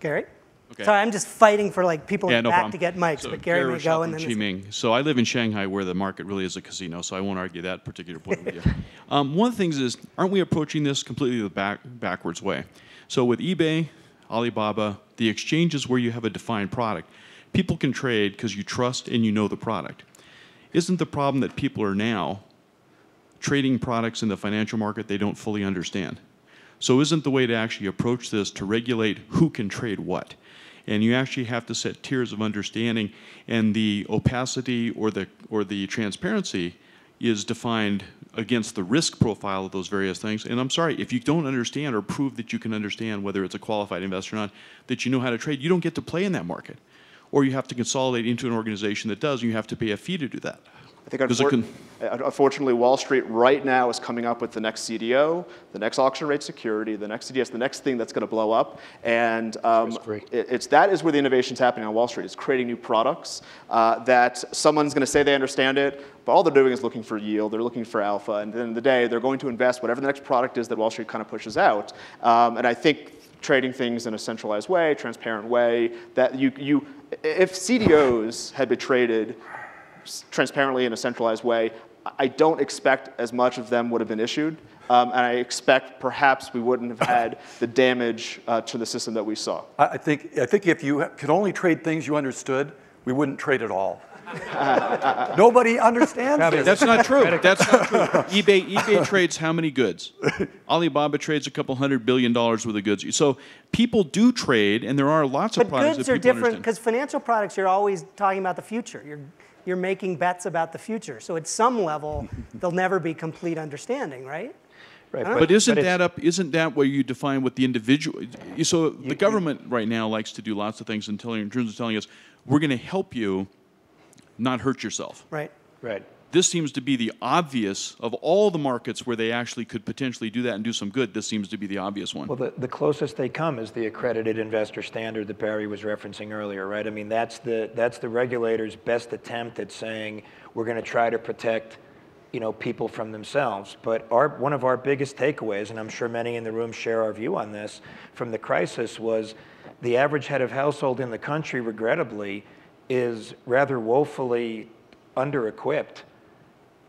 Gary? Okay. Sorry, I'm just fighting for like people in the no back problem. to get mics, So but Gary may go and then... Qiming. So I live in Shanghai where the market really is a casino, so I won't argue that particular point with you. One of the things is, aren't we approaching this completely the backwards way? So with eBay, Alibaba, the exchanges where you have a defined product, people can trade because you trust and you know the product. Isn't the problem that people are now trading products in the financial market they don't fully understand? So isn't the way to actually approach this to regulate who can trade what? And you actually have to set tiers of understanding, and the opacity or the transparency is defined against the risk profile of those various things. And I'm sorry, if you don't understand or prove that you can understand whether it's a qualified investor or not, that you know how to trade, you don't get to play in that market. Or you have to consolidate into an organization that does, and you have to pay a fee to do that. I think unfortunately, Wall Street right now is coming up with the next CDO, the next auction rate security, the next CDS, the next thing that's going to blow up. And that is where the innovation's happening on Wall Street. It's creating new products that someone's going to say they understand it, but all they're doing is looking for yield. They're looking for alpha. And at the end of the day, they're going to invest whatever the next product is that Wall Street kind of pushes out. And I think trading things in a centralized way, transparent way, that if CDOs had been traded transparently in a centralized way, I don't expect as much of them would have been issued. And I expect perhaps we wouldn't have had the damage to the system that we saw. I think if you could only trade things you understood, we wouldn't trade at all. Nobody understands this. That's not true. That's not true. eBay trades how many goods? Alibaba trades a couple $100 billion worth of goods. So people do trade, and there are lots of products that people understand. But goods are different because financial products, you're always talking about the future. You're making bets about the future. So at some level, there'll never be complete understanding, right? Right. But isn't that where you define what the individual? So the government right now likes to do lots of things in terms of telling us, we're going to help you not hurt yourself. Right. Right. This seems to be the obvious, of all the markets where they actually could potentially do that and do some good, this seems to be the obvious one. Well, the closest they come is the accredited investor standard that Barry was referencing earlier, right? I mean, that's the regulator's best attempt at saying we're going to try to protect, people from themselves. But one of our biggest takeaways, and I'm sure many in the room share our view on this, from the crisis was the average head of household in the country, regrettably, is rather woefully under-equipped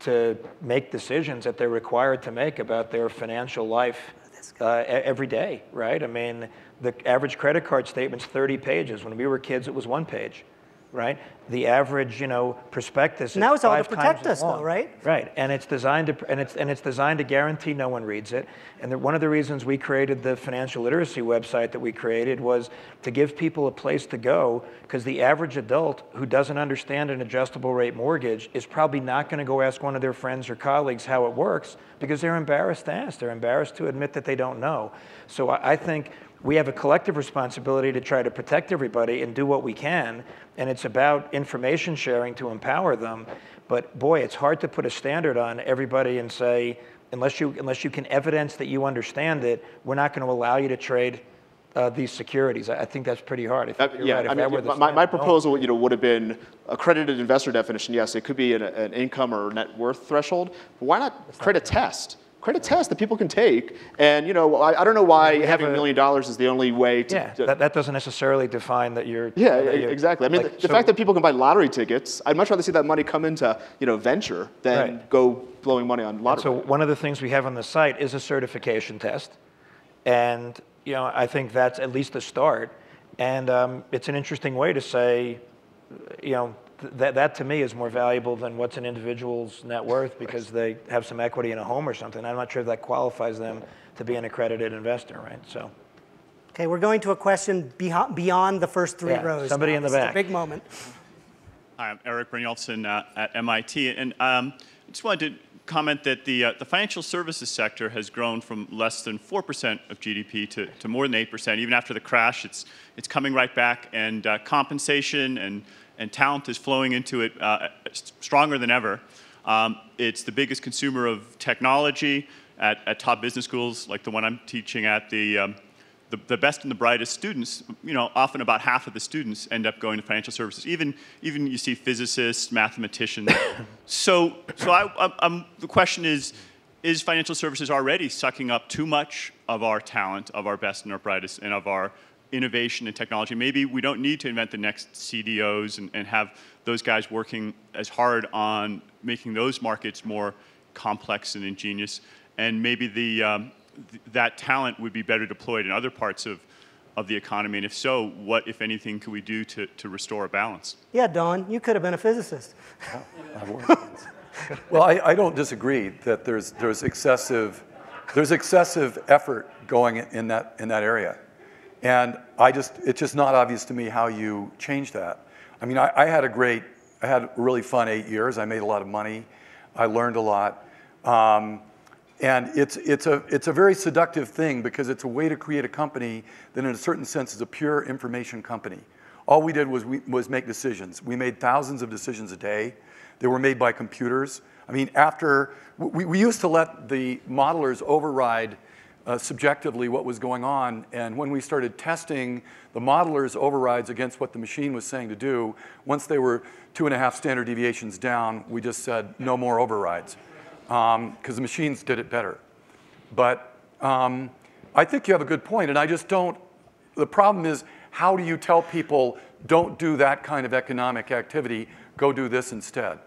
to make decisions that they're required to make about their financial life every day, right? I mean, the average credit card statement's 30 pages. When we were kids, it was 1 page, right? The average, prospectus is 5 times as long. Now it's all to protect us, though, right? Right, and it's designed to guarantee no one reads it. And one of the reasons we created the financial literacy website that we created was to give people a place to go, because the average adult who doesn't understand an adjustable rate mortgage is probably not going to go ask one of their friends or colleagues how it works because they're embarrassed to ask. They're embarrassed to admit that they don't know. So I think we have a collective responsibility to try to protect everybody and do what we can, and it's about information sharing to empower them. But boy, it's hard to put a standard on everybody and say, unless you can evidence that you understand it, we're not going to allow you to trade these securities. I think that's pretty hard. My proposal would have been accredited investor definition. Yes, it could be an income or net worth threshold, but why not create a test? Create a test that people can take, and I don't know why having $1 million is the only way to. Yeah, that doesn't necessarily define that you're. Yeah, exactly. I mean, the fact that people can buy lottery tickets, I'd much rather see that money come into venture than go blowing money on lottery. So one of the things we have on the site is a certification test, and I think that's at least a start, and it's an interesting way to say, that to me is more valuable than what's an individual's net worth because they have some equity in a home or something. I'm not sure if that qualifies them to be an accredited investor, right? So. Okay, we're going to a question beyond the first 3 rows. Somebody in the back. It's a big moment. Hi, I'm Eric Brynjolfsson at MIT, and I just wanted to comment that the financial services sector has grown from less than 4% of GDP to more than 8%. Even after the crash, it's coming right back, and compensation and talent is flowing into it stronger than ever. It's the biggest consumer of technology at top business schools like the one I'm teaching at. The best and the brightest students, often about half of the students end up going to financial services. Even you see physicists, mathematicians. So the question is financial services already sucking up too much of our talent, of our best and our brightest, and of our innovation and technology. Maybe we don't need to invent the next CDOs and have those guys working as hard on making those markets more complex and ingenious. And maybe that talent would be better deployed in other parts of the economy. And if so, what, if anything, could we do to restore a balance? Yeah, Don, you could have been a physicist. Well, I don't disagree that there's excessive effort going in that area, and it's just not obvious to me how you change that. I mean, I had a really fun 8 years. I made a lot of money. I learned a lot, and it's a very seductive thing because it's a way to create a company that, in a certain sense, is a pure information company. All we did was make decisions. We made thousands of decisions a day. They were made by computers. I mean, we used to let the modelers override subjectively what was going on, and when we started testing the modelers' overrides against what the machine was saying to do, once they were 2.5 standard deviations down, we just said no more overrides, because the machines did it better. But I think you have a good point, and I just don't. The problem is, how do you tell people, don't do that kind of economic activity, go do this instead?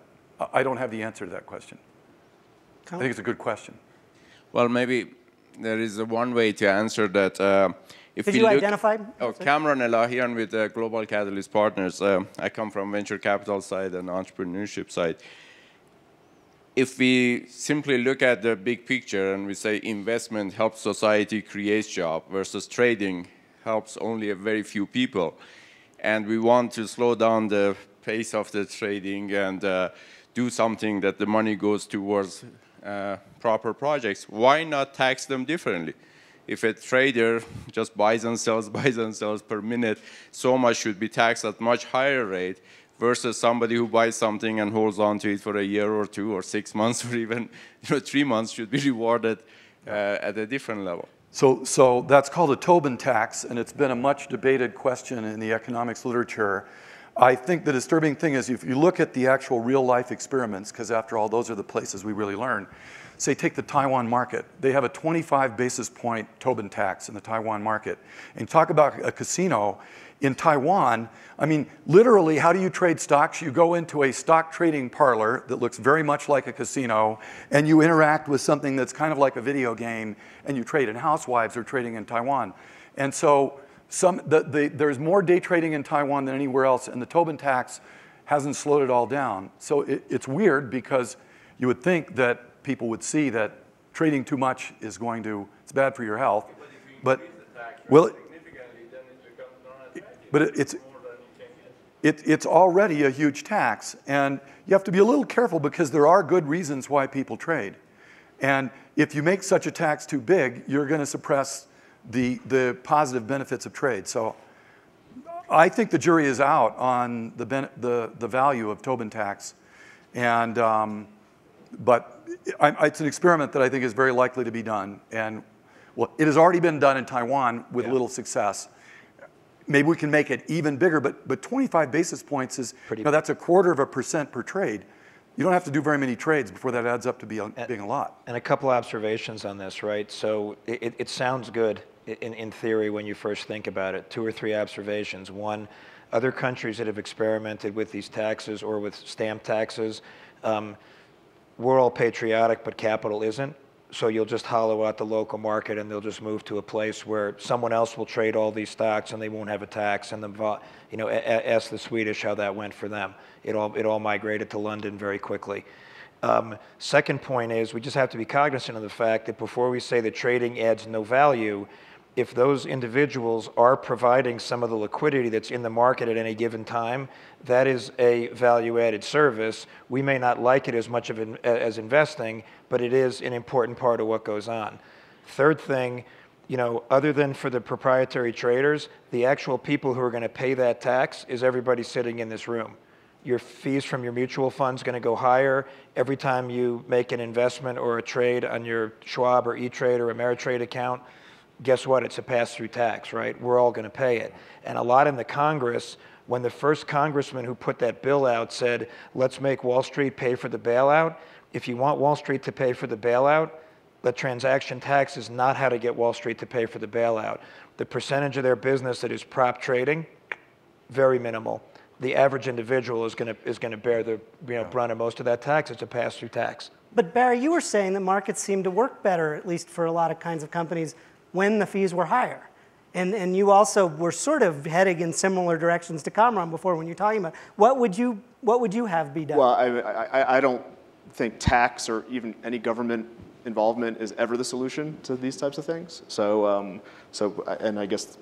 I don't have the answer to that question. I think it's a good question. Well, maybe there is one way to answer that. Did you identify? Oh, Cameron Elahian with Global Catalyst Partners. I come from venture capital side and entrepreneurship side. If we simply look at the big picture and we say investment helps society create jobs versus trading helps only a very few people, and we want to slow down the pace of the trading and do something that the money goes towards proper projects, why not tax them differently? If a trader just buys and sells per minute, so much should be taxed at much higher rate versus somebody who buys something and holds on to it for a year or 2 or 6 months or even 3 months should be rewarded at a different level. So that's called a Tobin tax, and it's been a much debated question in the economics literature. I think the disturbing thing is if you look at the actual real life experiments, because after all, those are the places we really learn. Say, take the Taiwan market. They have a 25 basis point Tobin tax in the Taiwan market. And talk about a casino in Taiwan. I mean, literally, how do you trade stocks? You go into a stock trading parlor that looks very much like a casino, and you interact with something that's kind of like a video game, and you trade. And housewives are trading in Taiwan. And so there's more day trading in Taiwan than anywhere else, and the Tobin tax hasn't slowed it all down. So it's weird because you would think that people would see that trading too much is it's bad for your health. But it's already a huge tax, and you have to be a little careful because there are good reasons why people trade. And if you make such a tax too big, you're going to suppress the positive benefits of trade. So I think the jury is out on the value of Tobin tax, and but it's an experiment that I think is very likely to be done. And well, it has already been done in Taiwan with little success. Maybe we can make it even bigger, but 25 basis points is that's 1/4% per trade. You don't have to do very many trades before that adds up to being a lot. And a couple observations on this, right? So it sounds good in theory when you first think about it. 2 or 3 observations. One, other countries that have experimented with these taxes or with stamp taxes, we're all patriotic, but capital isn't. So you'll just hollow out the local market and they'll just move to a place where someone else will trade all these stocks and they won't have a tax. And ask the Swedish how that went for them. It all migrated to London very quickly. Second point is we just have to be cognizant of the fact that before we say that trading adds no value, if those individuals are providing some of the liquidity that's in the market at any given time, that is a value-added service. We may not like it as much as investing, but it is an important part of what goes on. Third thing, other than for the proprietary traders, the actual people who are going to pay that tax is everybody sitting in this room. Your fees from your mutual fund is going to go higher every time you make an investment or a trade on your Schwab or E-Trade or Ameritrade account. Guess what? It's a pass-through tax, right? We're all going to pay it. And a lot in the Congress, when the first congressman who put that bill out said, let's make Wall Street pay for the bailout, if you want Wall Street to pay for the bailout, the transaction tax is not how to get Wall Street to pay for the bailout. The percentage of their business that is prop trading, very minimal. The average individual is going to bear the brunt of most of that tax. It's a pass-through tax. But Barry, you were saying that markets seem to work better, at least for a lot of kinds of companies, when the fees were higher. And you also were sort of heading in similar directions to Kamran before when you're talking about what would you have be done? Well, I don't think tax or even any government involvement is ever the solution to these types of things. So, and I guess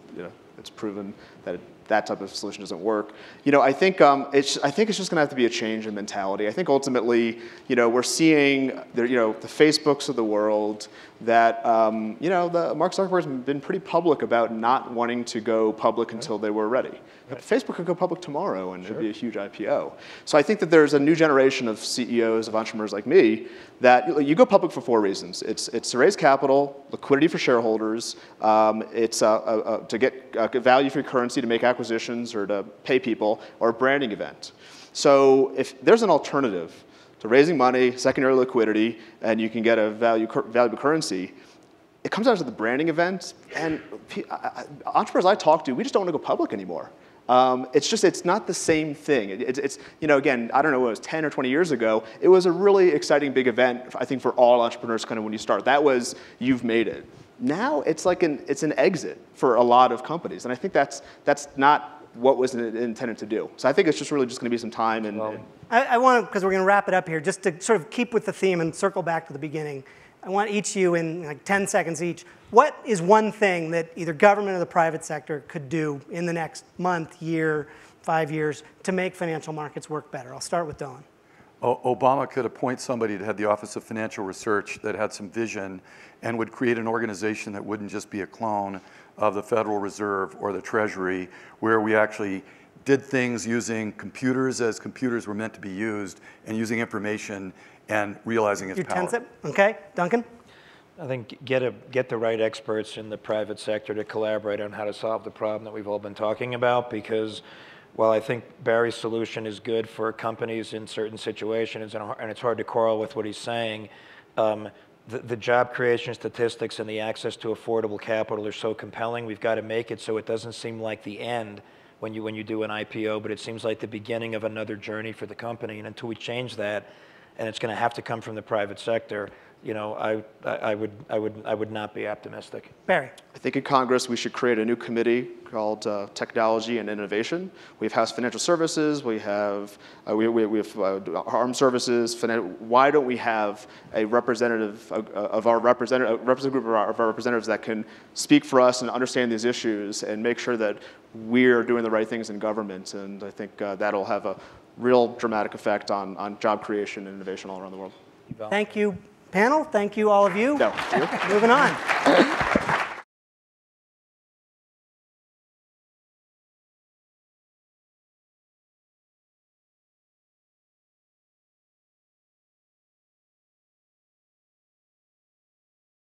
it's proven that that type of solution doesn't work. I think it's just going to have to be a change in mentality. I think ultimately, we're seeing the Facebooks of the world that the Mark Zuckerberg's been pretty public about not wanting to go public until they were ready. But Facebook could go public tomorrow and it'd be a huge IPO. So I think that there's a new generation of CEOs, of entrepreneurs like me, that you go public for 4 reasons. It's to raise capital, liquidity for shareholders, it's to get value for your currency, to make acquisitions or to pay people, or a branding event. So if there's an alternative to raising money, secondary liquidity, and you can get a valuable currency, it comes down to the branding event. And entrepreneurs I talk to, we just don't want to go public anymore. It's not the same thing. Again, I don't know, it was 10 or 20 years ago, it was a really exciting big event, I think, for all entrepreneurs kind of when you start. That was, you've made it. Now it's like it's an exit for a lot of companies. And I think that's not what was intended to do. So I think it's just really just going to be some time. I want to, because we're going to wrap it up here, just to sort of keep with the theme and circle back to the beginning. I want each of you in like 10 seconds each. What is one thing that either government or the private sector could do in the next month, year, 5 years to make financial markets work better? I'll start with Doyne. Obama could appoint somebody to head the Office of Financial Research that had some vision and would create an organization that wouldn't just be a clone of the Federal Reserve or the Treasury, where we actually did things using computers as computers were meant to be used and using information and realizing its power. Okay, Duncan? I think get the right experts in the private sector to collaborate on how to solve the problem that we've all been talking about, because while I think Barry's solution is good for companies in certain situations, and it's hard to quarrel with what he's saying, the job creation statistics and the access to affordable capital are so compelling. We've got to make it so it doesn't seem like the end when you do an IPO, but it seems like the beginning of another journey for the company. And until we change that, and it's going to have to come from the private sector, I would not be optimistic. Barry? I think in Congress we should create a new committee called Technology and Innovation. We have House Financial Services, we have Armed Services. Why don't we have a representative of our group of our representatives that can speak for us and understand these issues and make sure that we're doing the right things in government? And I think that'll have a real dramatic effect on job creation and innovation all around the world. Thank you, panel. Thank you, all of you. No, Moving on.